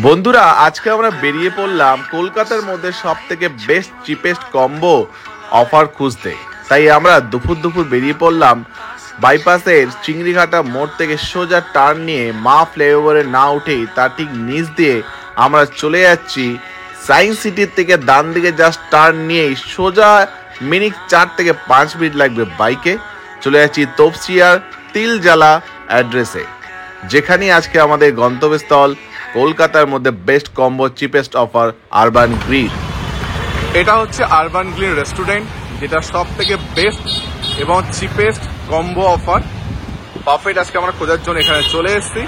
বন্ধুরা আজকে আমরা বেরিয়ে পড়লাম কলকাতার মধ্যে সবথেকে বেস্ট চিপেস্ট কম্বো অফার খুঁজতে। তাই আমরা দুপুর বেরিয়ে পড়লাম বাইপাসের চিংড়িঘাটা মোড় থেকে সোজা টার্ন নিয়ে মা ফ্লাইওভারে না উঠেই তার ঠিক নিচ দিয়ে আমরা চলে যাচ্ছি সায়েন্স সিটির থেকে ডান দিকে জাস্ট টার্ন নিয়েই সোজা মিনিট 4 থেকে 5 মিনিট লাগবে বাইকে চলে যাচ্ছি তপসিয়ার তিলজালা অ্যাড্রেসে, যেখানে আজকে আমাদের গন্তব্যস্থল কলকাতার মধ্যে best combo cheapest offer urban grill. এটা হচ্ছে আরবান গ্রিল রেস্টুরেন্ট, যেটা সব থেকে বেস্ট এবং চিপেস্ট কম্বো অফার বাফেট আজকে আমরা খোঁজার জন্য এখানে চলে এসেছি।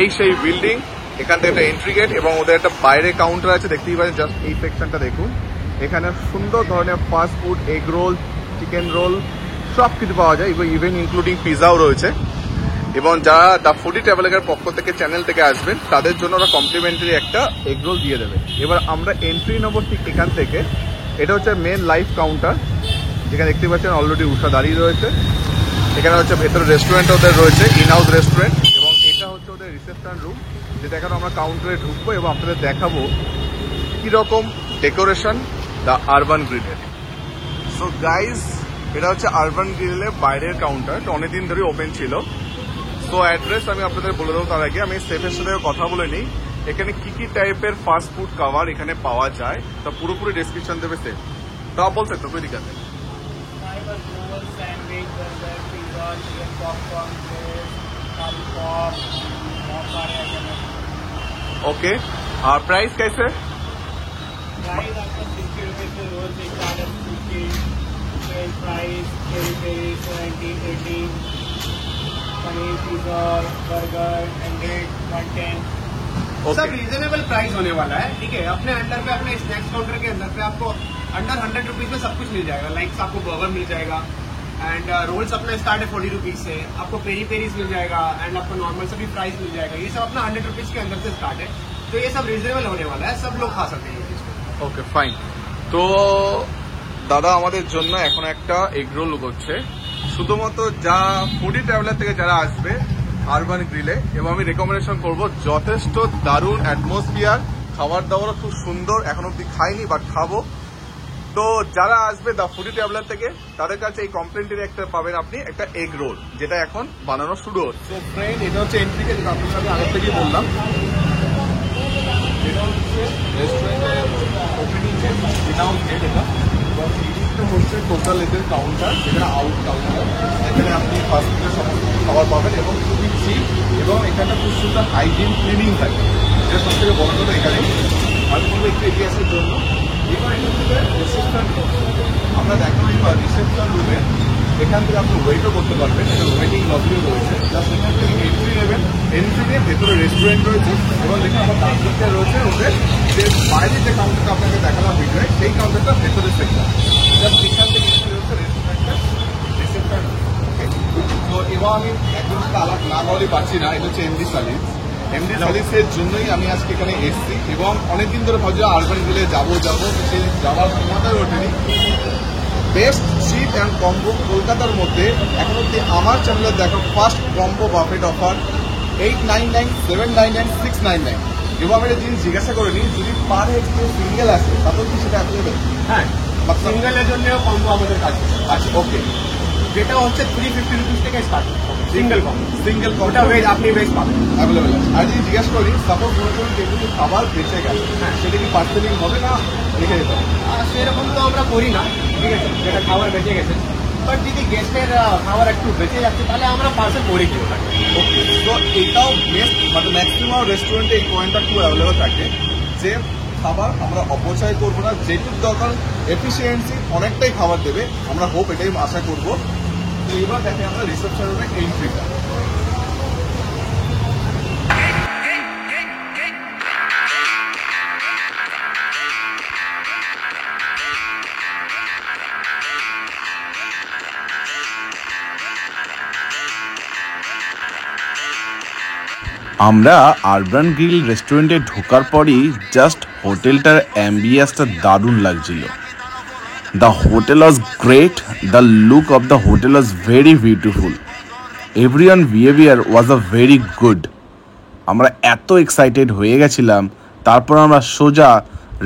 এই সেই বিল্ডিং, এখান থেকে একটা এন্ট্রি গেট এবং ওদের একটা বাইরে কাউন্টার আছে, দেখতেই পাচ্ছেন। জাস্ট এই সেকশনটা দেখুন, এখানে সুন্দর ধরনের fast food, egg roll, chicken roll সব কিছু পাওয়া যায়, ইভেন ইনক্লুডিং পিজাও রয়েছে। এবং যারা দ্য ফুডি ট্রাভেলারের পক্ষ থেকে চ্যানেল থেকে আসবেন তাদের জন্য ওরা কমপ্লিমেন্টারি একটা এগ রোল দিয়ে দেবে। এবার আমরা এন্ট্রি নেবো ঠিক এখান থেকে। এটা হচ্ছে মেন লাইভ কাউন্টার, যেখানে দেখতে পাচ্ছেন অলরেডি উষা দাঁড়িয়ে রয়েছে। এখানে হচ্ছে ভেতরে রেস্টুরেন্ট ওদের রয়েছে, ইন হাউস রেস্টুরেন্ট, এবং এটা হচ্ছে ওদের রিসেপশন রুম, যেটা এখন আমরা কাউন্টারে ঢুকবো এবং আপনাদের দেখাবো কীরকম ডেকোরেশন দ্য আরবান গ্রিলের। সো গাইজ, এটা হচ্ছে আরবান গ্রিলের বাইরের কাউন্টার, অনেকদিন ধরে ওপেন ছিল। তো অ্যাড্রেস আমি আপনাদের বলে দেবো, তার আগে আমি সেফের সাথে কথা বলে নিই এখানে কি টাইপের ফাস্ট ফুড খাবার এখানে পাওয়া যায়, তা পুরোপুরি ডেসক্রিপশন দেবে সেফ। তো आप बोल सकते हो, कोई दिक्कत नहीं। ओके, और प्राइस कैसे? प्राइस आपका 60 रुपीज से रोल से स्टार्ट है, 50 प्राइस 70, 80, पनीर, पिज्जा, बर्गर, 100, 110 सब रीजनेबल प्राइस होने वाला है। ठीक है, अपने अंडर पे, अपने स्नैक्स काउंटर के अंदर पे आपको अंडर 100 रुपीज में सब कुछ मिल जाएगा। लाइक आपको बर्गर मिल जाएगा एंड रोल्स अपना स्टार्ट है 40 रुपीज से, आपको पेरी पेरीज मिल जाएगा एंड आपको नॉर्मल सभी प्राइस मिल जाएगा। ये सब अपना 100 रुपीज के अंदर से स्टार्ट है, तो ये सब रीजनेबल होने वाला है, सब लोग खा सकते हैं। Okay fine. তো দাদা আমাদের জন্য এখন একটা এগ রোল করছে, শুধুমাত্র যা ফুডি ট্রাভেলার থেকে যারা আসবে আরবান গ্রিলে, এবং আমি রেকমেন্ডেশন করব, যথেষ্ট দারুণ অ্যাটমসফিয়ার, খাবার দাবারও খুব সুন্দর, এখন অব্দি খাইনি বাট খাবো। তো যারা আসবে দ্য ফুডি ট্রাভেলার থেকে তাদের কাছে এই কমপ্লিমেন্টারি একটা পাবেন আপনি, একটা এগ রোল, যেটা এখন বানানো শুরু হচ্ছে। তো ফ্রেন্ড, এটা হচ্ছে এন্ট্রি গেট, যেটা আপনার সাথে আগের থেকেই বললাম। এটা হচ্ছে রেস্টুরেন্টের ওপেনিং গেট, ইনআউট গেট এটা, এবং এইটা হচ্ছে টোটাল এদের কাউন্টার, যেটা আউট কাউন্টার, এখানে আপনি ফাস্ট ফুডের সমস্ত খাবার পাবেন এবং খুবই চিপ, এবং এখানে খুব সুন্দর হাইজিন ক্লিনিং থাকে, যেটা সব থেকে বড় কথা। এখানে আমি বলবো একটু ইতিহাসের জন্য। এবার এটা হচ্ছে রিসেপশন রুম, আমরা দেখাবো এবার রিসেপশন রুমে, এখান থেকে আপনি ওয়েটও করতে পারবেন, একটা ওয়েটিং লবিও রয়েছে। জাস্ট এখান থেকে এন্ট্রি নেবেন, এন্ট্রি নিয়ে ভেতরে রেস্টুরেন্ট রয়েছে, এবং দেখুন আমার ডান দিকটা রয়েছে ওদের যে বাইরে যে কাউন্টারটা আপনাকে দেখালাম ভিডিওয়ে, সেই কাউন্টারটা ভেতরে সেকশন। জাস্ট এখান থেকে এন্ট্রি হচ্ছে রেস্টুরেন্টের রিসেপশন রুম। ওকে, তো এবার আমি একদম আলাদা না বলে পাচ্ছি না, এটা হচ্ছে এমডি সালিস। এমডি সালিসের জন্যই আমি আজকে এখানে এসেছি, এবং অনেকদিন ধরে ভাবছি আরবান গ্রিলে যাবো, সেই যাওয়ার সময়টাই ওঠেনি। বেস্ট চিপ অ্যান্ড কম্বো কলকাতার মধ্যে এখন অব্দি আমার চ্যানেলে দেখো ফার্স্ট কম্বো বাফেট অফার 899, 799, 699। এবং আমি একটা জিনিস জিজ্ঞাসা করে নিই, যদি পার হেড কেউ সিঙ্গেল আসে তাতেও কি সেটা অ্যাভেলেবেল? হ্যাঁ, সিঙ্গেলের জন্য কম্বো আমাদের কাছে আচ্ছা, ওকে, যেটা হচ্ছে 350 রুপিস থেকে স্টার্ট, সিঙ্গেল কম্বো। সিঙ্গেল ওটা ভেজ আপনি ভেজ পাবেন অ্যাভেলেবেল আছে। আর যদি জিজ্ঞাসা করি, সাপোজ মনে করুন যেগুলো খাবার বেঁচে গেছে, হ্যাঁ, সেটা কি পার্সেলিং হবে না রেখে যেতে হবে? সেরকম তো আমরা করি না, ঠিক আছে, যেটা খাবার বেঁচে গেছে। বাট যদি গেস্টের খাবার একটু বেঁচে যাচ্ছে তাহলে আমরা পার্সেল করে দিতে পারি। ওকে, তো এটাও বেস্ট, মানে ম্যাক্সিমাম রেস্টুরেন্টে এই পয়েন্টটা খুব অ্যাভেলেবেল থাকে যে খাবার আমরা অপচয় করবো না, যেটুকু দরকার এফিসিয়েন্সি অনেকটাই খাবার দেবে, আমরা হোপ এটাই আশা করবো। তো এবার দেখে আমরা রিসেপশন রুমে এন্ট্রিটা। আমরা আরবান গ্রিল রেস্টুরেন্টে ঢোকার পরই জাস্ট হোটেলটার অ্যাম্বিয়েন্সটা দারুণ লাগছিল। The hotel was great, the look of the hotel was very beautiful, everyone behaviour was a very good. আমরা এত এক্সাইটেড হয়ে গেছিলাম। তারপর আমরা সোজা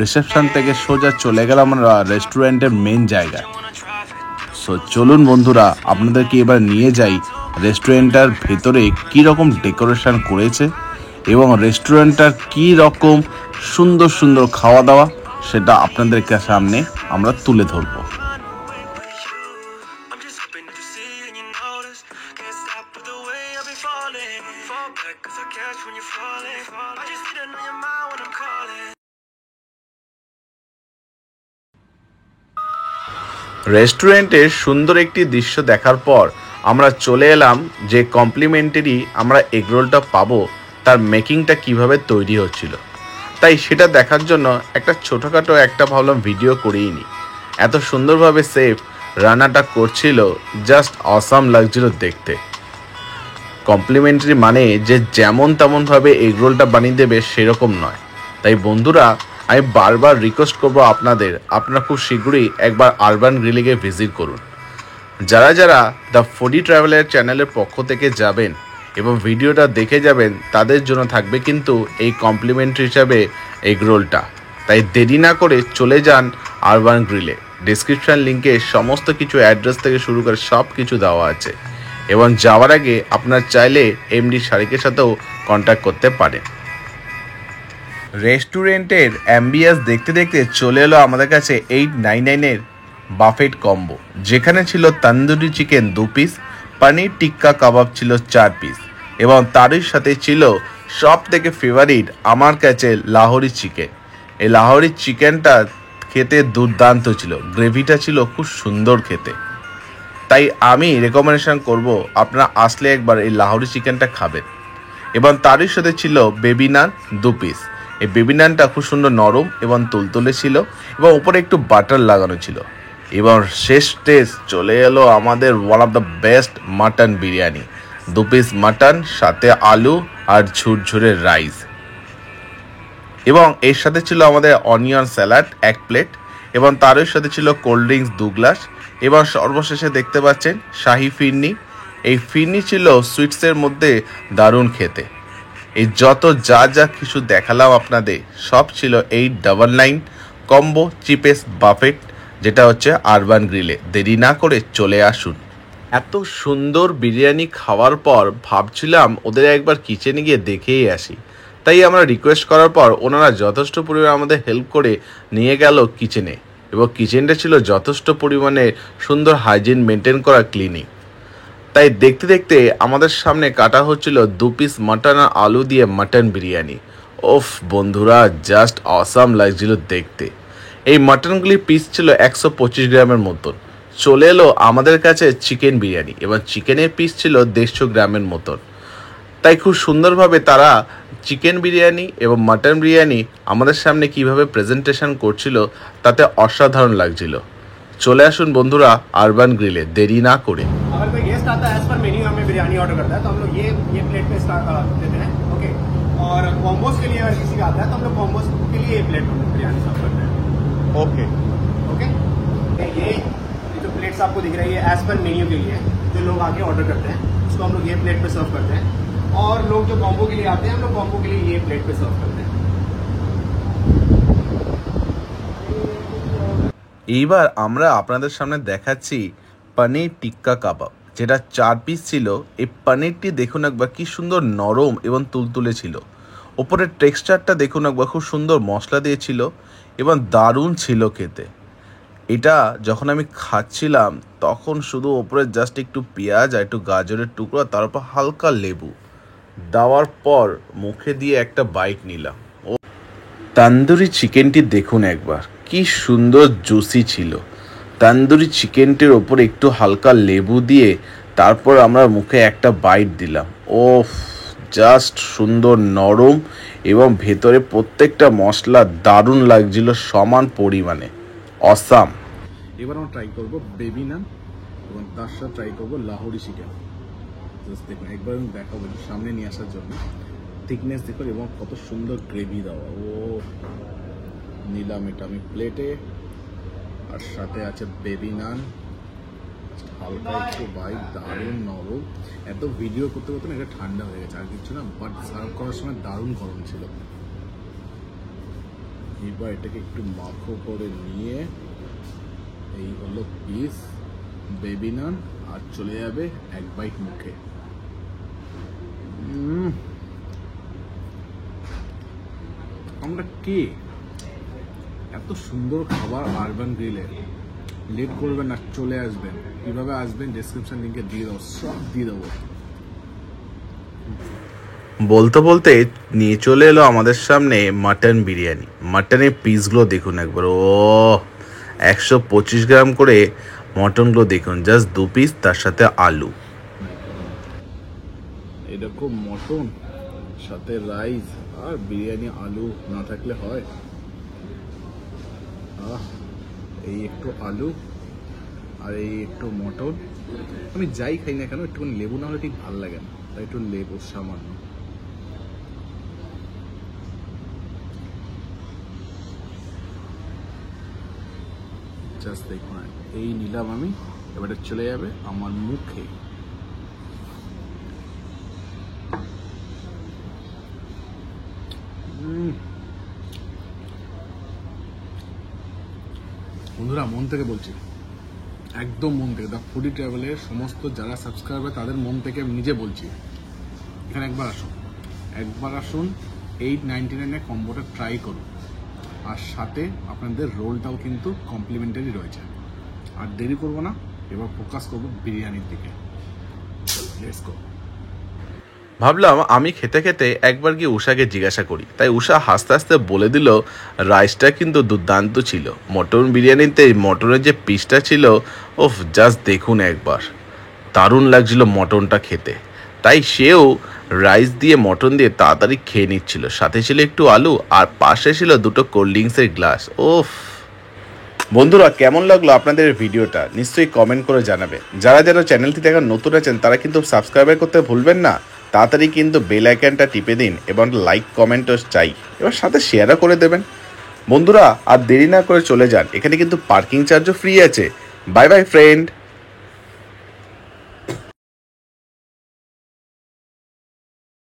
রিসেপশন থেকে সোজা চলে গেলাম আমরা রেস্টুরেন্টের মেন জায়গায়। সো চলুন বন্ধুরা, আপনাদেরকে এবার নিয়ে যাই রেস্টুরেন্টটার ভেতরে কী রকম ডেকোরেশন করেছে এবং রেস্টুরেন্টটার কী রকম সুন্দর সুন্দর খাওয়া দাওয়া সেটা আপনাদের সামনে আমরা তুলে ধরবো। রেস্টুরেন্টের সুন্দর একটি দৃশ্য দেখার পর আমরা চলে এলাম যে কমপ্লিমেন্টারি আমরা এগরোলটা পাবো তার মেকিংটা কিভাবে তৈরি হচ্ছিল। তাই সেটা দেখার জন্য একটা ছোটোখাটো একটা ভাবলাম ভিডিও করেই নি। এত সুন্দরভাবে সেফ রান্নাটা করছিল, জাস্ট অসাম লাগছিল দেখতে। কমপ্লিমেন্টারি মানে যে যেমন তেমনভাবে এগরোলটা বানিয়ে দেবে সেরকম নয়। তাই বন্ধুরা, আমি বারবার রিকোয়েস্ট করবো আপনারা খুব শীঘ্রই একবার আরবান গ্রিলে ভিজিট করুন। যারা যারা দ্য ফুডি ট্রাভেলার চ্যানেলের পক্ষ থেকে যাবেন এবং ভিডিওটা দেখে যাবেন, তাদের জন্য থাকবে কিন্তু এই কমপ্লিমেন্টারি হিসাবে এগরোলটা। তাই দেরি না করে চলে যান আরবান গ্রিলে। ডিসক্রিপশন লিঙ্কে সমস্ত কিছু অ্যাড্রেস থেকে শুরু করে সব কিছু দেওয়া আছে এবং যাওয়ার আগে আপনার চাইলে এমডি শারিকের সাথেও কন্ট্যাক্ট করতে পারেন। রেস্টুরেন্টের অ্যাম্বিয়াস দেখতে দেখতে চলে এলো আমাদের কাছে 899-এর বাফেট কম্বো, যেখানে ছিল তন্দুরি চিকেন 2 পিস, পনির টিক্কা কাবাব ছিল 4 পিস এবং তারই সাথে ছিল সব থেকে ফেভারিট আমার কাছে লাহোরি চিকেন। এই লাহোরি চিকেনটা খেতে দুর্দান্ত ছিল, গ্রেভিটা ছিল খুব সুন্দর খেতে। তাই আমি রেকমেন্ডেশন করব আপনারা আসলে একবার এই লাহোরি চিকেনটা খাবেন। এবং তারই সাথে ছিল বেবি নান 2 পিস। এই বেবি নানটা খুব সুন্দর নরম এবং তুলতুলে ছিল এবং উপরে একটু বাটার লাগানো ছিল। এবং শেষ টেস্ট চলে এলো আমাদের one of the best mutton biryani, 2 piece mutton, সাথে আলু আর ঝুরঝুরে রাইস। এবং এর সাথে ছিল আমাদের অনিয়ন স্যালাড 1 প্লেট এবং তারই সাথে ছিল কোল্ড ড্রিঙ্কস 2 গ্লাস এবং সর্বশেষে দেখতে পাচ্ছেন শাহি ফিরনি। এই ফিরনি ছিল সুইটসের মধ্যে দারুণ খেতে। এই যত যা যা কিছু দেখালাম আপনাদের সব ছিল 899 কম্বো চিপেস্ট বাফেট, যেটা হচ্ছে আরবান গ্রিলে। দেরি না করে চলে আসুন। এত সুন্দর বিরিয়ানি খাওয়ার পর ভাবছিলাম ওদের একবার কিচেনে গিয়ে দেখেই আসি। তাই আমরা রিকোয়েস্ট করার পর ওনারা যথেষ্ট পরিমাণে আমাদের হেল্প করে নিয়ে গেল কিচেনে এবং কিচেনটা ছিল যথেষ্ট পরিমাণে সুন্দর হাইজিন মেনটেন করা ক্লিনিং। তাই দেখতে দেখতে আমাদের সামনে কাটা হচ্ছিল 2 পিস মাটন আর আলু দিয়ে মাটন বিরিয়ানি। ওফ বন্ধুরা, জাস্ট অসাম লাগছিল দেখতে। এই মাটনগুলির পিস ছিল 125 গ্রামের মতন। চলে এলো আমাদের কাছে চিকেন বিরিয়ানি এবং চিকেনের পিস ছিল 150 গ্রামের মতন। তাই খুব সুন্দরভাবে তারা চিকেন বিরিয়ানি এবং মাটন বিরিয়ানি আমাদের সামনে কিভাবে প্রেজেন্টেশন করছিল তাতে অসাধারণ লাগছিল। চলে আসুন বন্ধুরা আরবান গ্রিলে, দেরি না করে। अगर कोई गेस्ट आता है एज पर मेन्यू हमें बिरयानी ऑर्डर करता है तो हम लोग ये प्लेट पे स्टार्ट देते हैं, ओके। और कॉम्बोस के लिए अगर किसी का आता है तो हम लोग कॉम्बोस के लिए ये प्लेट बिरयानी सर्व करते हैं, ओके। ओके। ये जो प्लेट्स आपको दिख रही है एज पर मेन्यू के लिए जो लोग आके ऑर्डर करते हैं उसको हम लोग ये प्लेट पे सर्व करते हैं और लोग जो कॉम्बो के लिए आते हैं हम लोग कॉम्बो के लिए ये प्लेट पे सर्व करते हैं। এইবার আমরা আপনাদের সামনে দেখাচ্ছি পনির টিক্কা কাবাব, যেটা 4 পিস ছিল। এই পনিরটি দেখুন একবার কি সুন্দর নরম এবং তুলতুলে ছিল। ওপরের টেক্সচারটা দেখুন একবার, খুব সুন্দর মশলা দিয়েছিল এবং দারুণ ছিল খেতে। এটা যখন আমি খাচ্ছিলাম তখন শুধু ওপরে জাস্ট একটু পেঁয়াজ আর একটু গাজরের টুকরো, তারপর হালকা লেবু দেওয়ার পর মুখে দিয়ে একটা বাইট নিলাম। ও তন্দুরি চিকেনটি দেখুন একবার, কি সুন্দর জুসি ছিল। তন্দুরি চিকেনটির ওপর একটু হালকা লেবু দিয়ে তারপর আমরা মুখে একটা বাইট দিলাম। ও জাস্ট সুন্দর নরম এবং ভেতরে প্রত্যেকটা মশলা দারুণ লাগছিল সমান পরিমাণে, অসাম। এবার আমরা ট্রাই করবো বেবি নান এবং তার সাথে ট্রাই করবো লাহোরি চিকেন। জাস্ট দেখুন একবার আমি দেখাবো সামনে নিয়ে আসার জন্য। থিকনেস দেখুন এবং কত সুন্দর গ্রেভি দেওয়া। ও নিলাম এটা আমি প্লেটে, আর সাথে আছে বেবি নান, জাস্ট হালকা একটু ভাই, দারুণ নরম। এত ভিডিও করতে করতে না এটা ঠান্ডা হয়ে গেছে আর কিছু না, বাট সার্ভ করার সময় দারুণ গরম ছিল। এবার এটাকে একটু মাখো করে নিয়ে এই হলো পিস বেবি নান, আর চলে যাবে এক বাইট মুখে। আমরা কে এত সুন্দর খাবার আরবান গ্রিলে, লেট করবেন না, চলে আসবেন। কিভাবে আসবেন ডেসক্রিপশন লিঙ্কে দিয়ে দেবো, সব দিয়ে দেবো। বলতে বলতে নিয়ে চলে এলো আমাদের সামনে মাটন বিরিয়ানি। মাটনের পিসগুলো দেখুন একবার, ও 125 গ্রাম করে মটনগুলো দেখুন, জাস্ট 2 পিস, তার সাথে আলু। এরকম মটন সাথে রাইস আর বিরিয়ানি, আলু না থাকলে হয়? এই একটু আলু আর এই একটু মটন। আমি যাই খাই না কেন একটুখানি লেবু না হলে ঠিক ভালো লাগে না, তাই একটু লেবু সামান্য। জাস্ট দেখুন, এই নিলাম আমি, এবারে চলে যাবে আমার মুখে। বন্ধুরা মন থেকে বলছি, একদম মন থেকে, দ্য ফুডি ট্রাভেলের সমস্ত যারা সাবস্ক্রাইবার তাদের মন থেকে আমি নিজে বলছি, এখানে একবার আসুন 899 কম্বোটা ট্রাই করুন, আর সাথে আপনাদের রোলটাও কিন্তু কমপ্লিমেন্টারি রয়েছে। আর দেরি করবো না, এবার ফোকাস করবো বিরিয়ানির দিকে। Let's go. ভাবলাম আমি খেতে খেতে একবার গিয়ে উষাকে জিজ্ঞাসা করি, তাই উষা হাসতে হাসতে বলে দিল রাইসটা কিন্তু দুর্দান্ত ছিল। মটন বিরিয়ানিতে মটনের যে পিসটা ছিল, ওফ, জাস্ট দেখুন একবার, দারুণ লাগছিল মটনটা খেতে। তাই সেও রাইস দিয়ে মটন দিয়ে তাড়াতাড়ি খেয়ে নিচ্ছিল, সাথে ছিল একটু আলু, আর পাশে ছিল 2টো কোল্ড ড্রিঙ্কসের গ্লাস। ওফ বন্ধুরা, কেমন লাগলো আপনাদের ভিডিওটা নিশ্চয়ই কমেন্ট করে জানাবেন। যারা যারা চ্যানেলটি দেখা নতুন আছেন তারা কিন্তু সাবস্ক্রাইব করতে ভুলবেন না। তাড়াতাড়ি কিন্তু বেল আইকনটা টিপে দিন এবং লাইক কমেন্টও চাই, এবার সাথে শেয়ারও করে দেবেন। বন্ধুরা আর দেরি না করে চলে যান, এখানে কিন্তু পার্কিং চার্জও ফ্রি আছে। Bye bye friend.